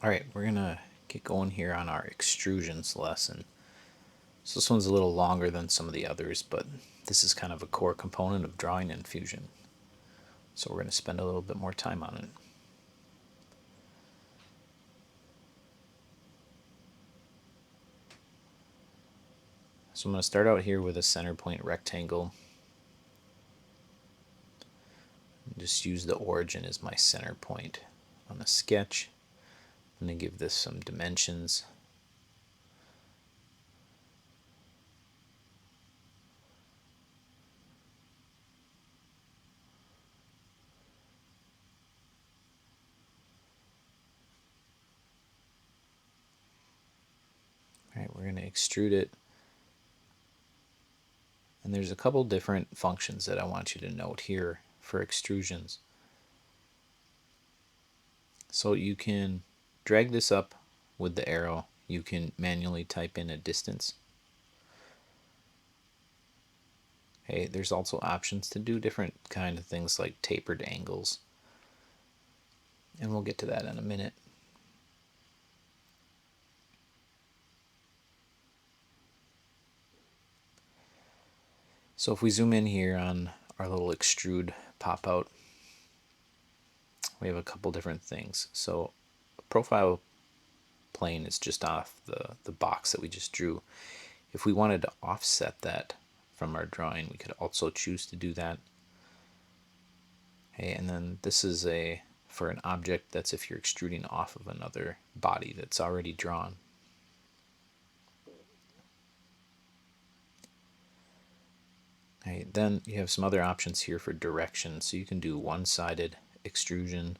Alright, we're gonna get going here on our extrusions lesson. So this one's a little longer than some of the others, but this is kind of a core component of drawing in Fusion. So we're going to spend a little bit more time on it. So I'm going to start out here with a center point rectangle. Just use the origin as my center point on the sketch. I'm going to give this some dimensions. Alright, we're going to extrude it. And there's a couple different functions that I want you to note here for extrusions. So you can drag this up with the arrow. You can manually type in a distance. Okay, there's also options to do different kind of things like tapered angles. And we'll get to that in a minute. So if we zoom in here on our little extrude pop-out, we have a couple different things. So profile plane is just off the box that we just drew. If we wanted to offset that from our drawing, we could also choose to do that. Okay, and then this is for an object, that's if you're extruding off of another body that's already drawn. Okay, then you have some other options here for direction. So you can do one-sided extrusion,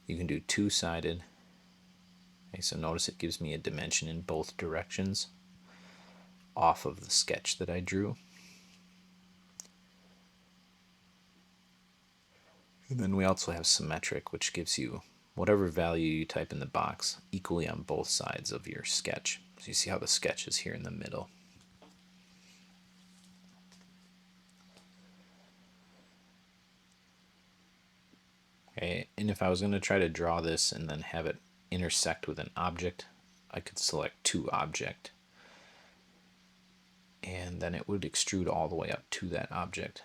you can do two-sided. Okay, so notice it gives me a dimension in both directions off of the sketch that I drew. And then we also have symmetric, which gives you whatever value you type in the box equally on both sides of your sketch. So you see how the sketch is here in the middle. Okay, and if I was going to try to draw this and then have it intersect with an object, I could select to object, and then it would extrude all the way up to that object.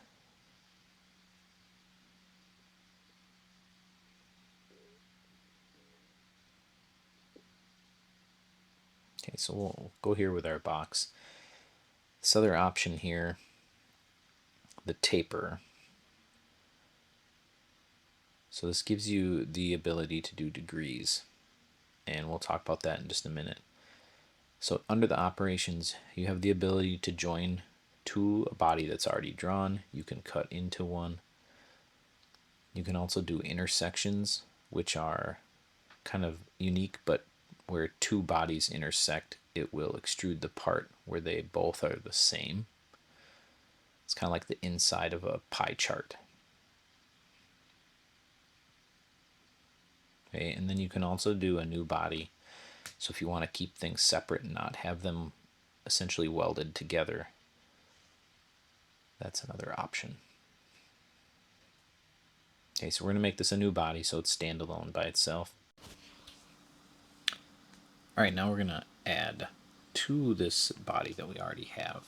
Okay, so we'll go here with our box. This other option here, the taper. So this gives you the ability to do degrees, and we'll talk about that in just a minute. So under the operations, you have the ability to join to a body that's already drawn. You can cut into one. You can also do intersections, which are kind of unique, but where two bodies intersect, it will extrude the part where they both are the same. It's kind of like the inside of a pie chart. Okay, and then you can also do a new body. So if you want to keep things separate and not have them essentially welded together, that's another option. Okay, so we're going to make this a new body so it's standalone by itself. Alright, now we're going to add to this body that we already have.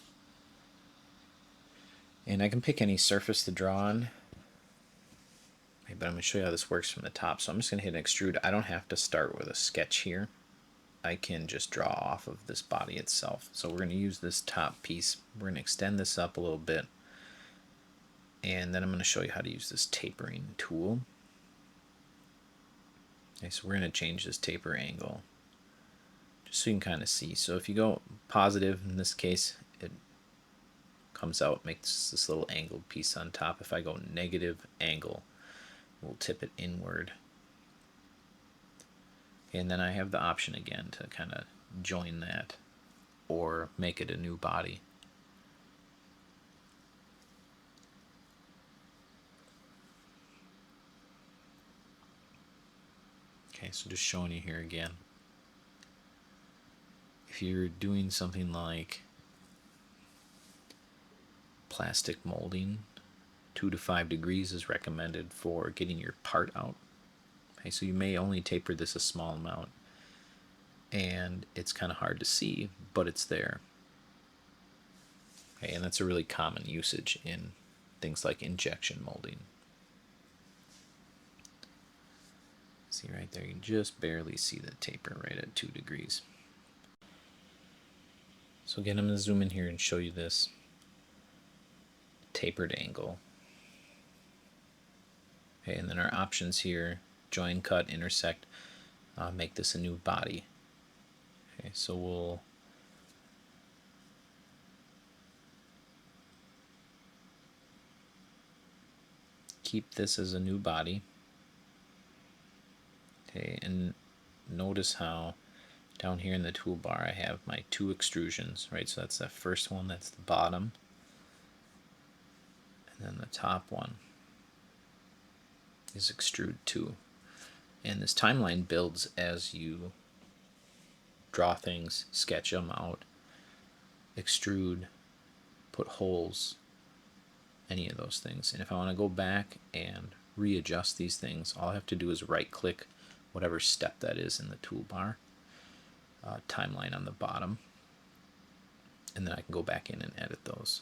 And I can pick any surface to draw on. Okay, but I'm going to show you how this works from the top. So I'm just going to hit extrude. I don't have to start with a sketch here. I can just draw off of this body itself. So we're going to use this top piece. We're going to extend this up a little bit. And then I'm going to show you how to use this tapering tool. Okay, so we're going to change this taper angle just so you can kind of see. So if you go positive, in this case, it comes out, makes this little angled piece on top. If I go negative angle, we'll tip it inward. And then I have the option again to kind of join that or make it a new body. Okay, so just showing you here again. If you're doing something like plastic molding, 2 to 5 degrees is recommended for getting your part out. Okay, so you may only taper this a small amount. and it's kind of hard to see, but it's there. Okay, and that's a really common usage in things like injection molding. See right there, you can just barely see the taper right at 2 degrees. So again, I'm going to zoom in here and show you this tapered angle. Okay, and then our options here: join, cut, intersect, make this a new body. Okay, so we'll keep this as a new body. Okay, and notice how down here in the toolbar I have my 2 extrusions, right? So that's the first one, that's the bottom, and then the top one is extrude 2. And this timeline builds as you draw things, sketch them out, extrude, put holes, any of those things. And if I want to go back and readjust these things, all I have to do is right click whatever step that is in the toolbar, timeline on the bottom, and then I can go back in and edit those.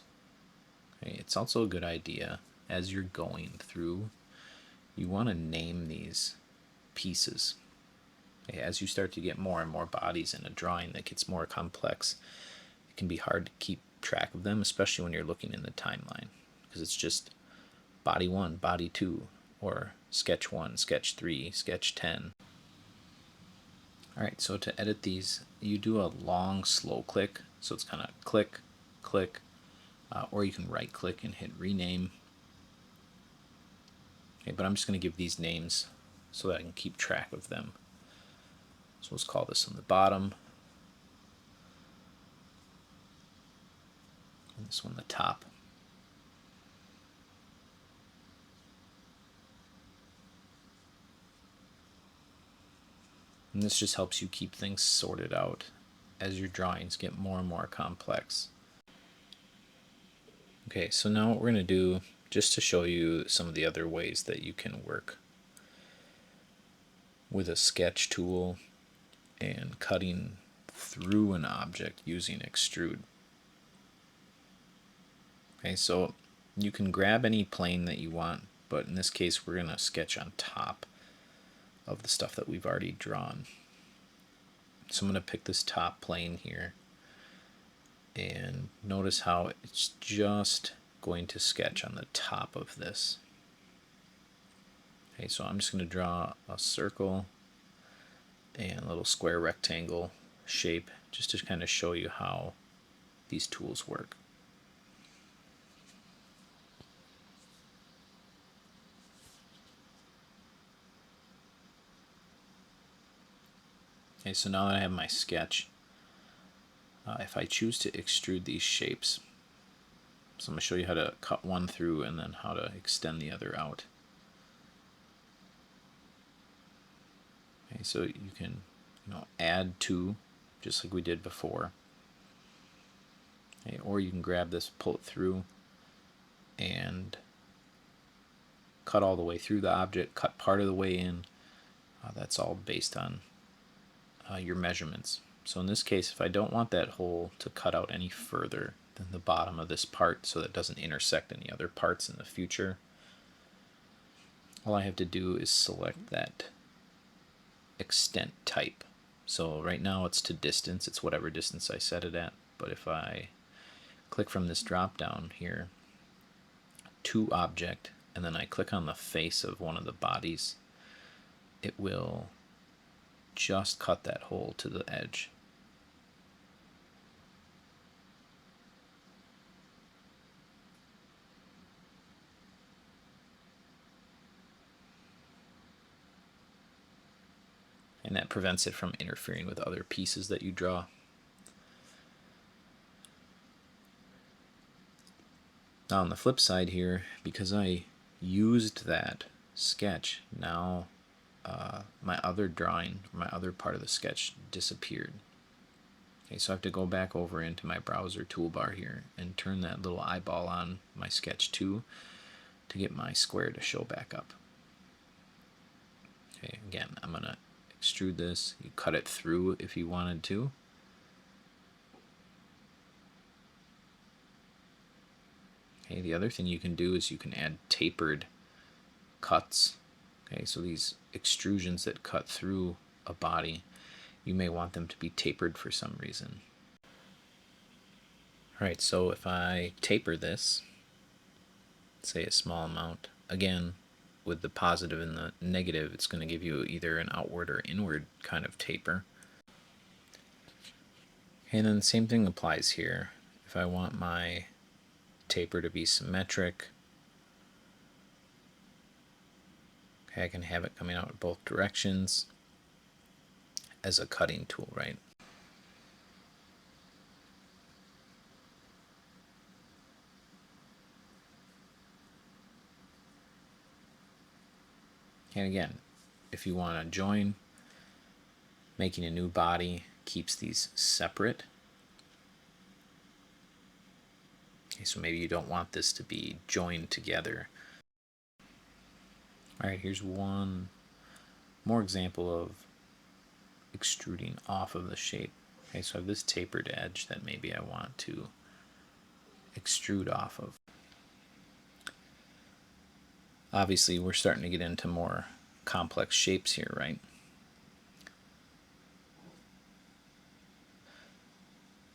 Okay, it's also a good idea as you're going through, you want to name these pieces. Okay, as you start to get more and more bodies in a drawing that gets more complex, it can be hard to keep track of them, especially when you're looking in the timeline, because it's just body 1, body 2, or sketch 1, sketch 3, sketch 10. Alright, so to edit these, you do a long, slow click, so it's kind of click, click, or you can right click and hit rename. Okay, but I'm just going to give these names so that I can keep track of them. So let's call this on the bottom, and this one the top. And this just helps you keep things sorted out as your drawings get more and more complex. Okay, so now what we're going to do, just to show you some of the other ways that you can work with a sketch tool and cutting through an object using extrude. Okay, so you can grab any plane that you want, but in this case we're going to sketch on top of the stuff that we've already drawn. So I'm going to pick this top plane here, and notice how it's just going to sketch on the top of this. Okay, so I'm just going to draw a circle and a little square rectangle shape just to kind of show you how these tools work. Okay, so now that I have my sketch, if I choose to extrude these shapes, so I'm going to show you how to cut one through and then how to extend the other out. Okay, so you can add two, just like we did before. Okay, or you can grab this, pull it through, and cut all the way through the object, cut part of the way in. That's all based on your measurements. So in this case, if I don't want that hole to cut out any further than the bottom of this part so that it doesn't intersect any other parts in the future, all I have to do is select that extent type. So right now it's to distance, it's whatever distance I set it at, but if I click from this drop down here to object, and then I click on the face of one of the bodies, it will just cut that hole to the edge. And that prevents it from interfering with other pieces that you draw. Now on the flip side here, because I used that sketch, now my other drawing, my other part of the sketch disappeared. Okay, so I have to go back over into my browser toolbar here and turn that little eyeball on my sketch 2 to get my square to show back up. Okay, again, I'm going to extrude this. You cut it through if you wanted to. Okay, the other thing you can do is you can add tapered cuts. Okay, so these extrusions that cut through a body, you may want them to be tapered for some reason. Alright, so if I taper this, say a small amount, again, with the positive and the negative, it's going to give you either an outward or inward kind of taper. And then the same thing applies here. If I want my taper to be symmetric, okay, I can have it coming out in both directions as a cutting tool, right? And again, if you want to join, making a new body keeps these separate. Okay, so maybe you don't want this to be joined together. Alright, here's one more example of extruding off of the shape. Okay, so I have this tapered edge that maybe I want to extrude off of. Obviously, we're starting to get into more complex shapes here, right?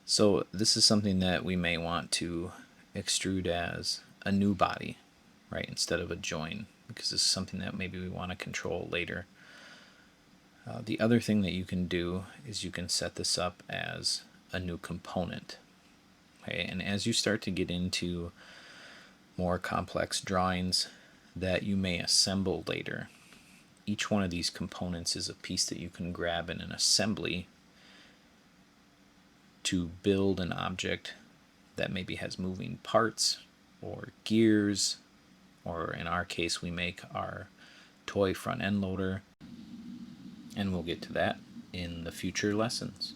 So this is something that we may want to extrude as a new body, right, instead of a join, because this is something that maybe we want to control later. The other thing that you can do is you can set this up as a new component. Okay, and as you start to get into more complex drawings that you may assemble later, each one of these components is a piece that you can grab in an assembly to build an object that maybe has moving parts or gears, or in our case we make our toy front end loader, and we'll get to that in the future lessons.